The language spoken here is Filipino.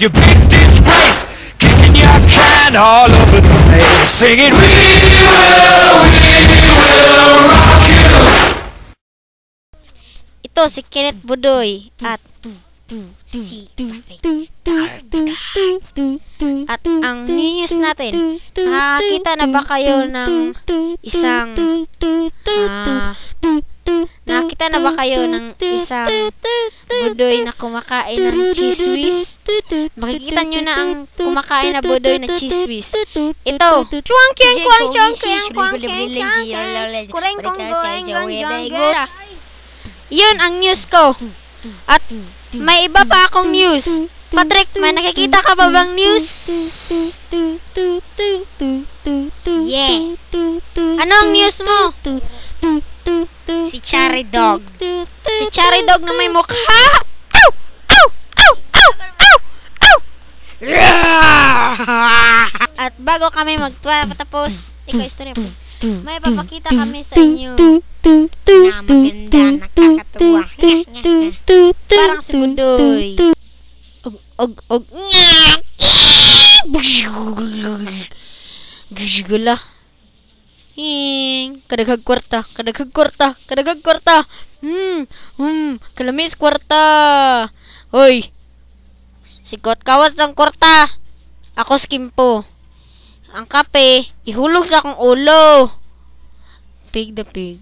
You big disgrace, kicking your can all over the place, singing we will rock you. Ito si Kenneth Budoy at si Star at ang news natin. Nakakita na ba kayo ng isang nakita na ba kayo ng isang budoy na kumakain ng cheese whiz? Makikita nyo na ang kumakain na budoy na cheese whiz. Ito. Yun ang news ko. At may iba pa akong news. Patrick, may nakikita ka ba bang news? Yeah. Ano ang news mo? Si Cherry Dog. Si Cherry Dog na may mukha. Ow! Ow! Ow! Ow! Ow! Ow! At bago kami magtapos, ikaw istorya po. May papakita kami sa inyo na maganda, nakakatuwa. Parang si Budoy. Og. Gula. Kadaghag kwarta. Kalamis kwarta. Hoy. Sikot kawas ng kwarta. Ako skimpo. Ang kape, ihulog sa akong ulo. Pig the pig.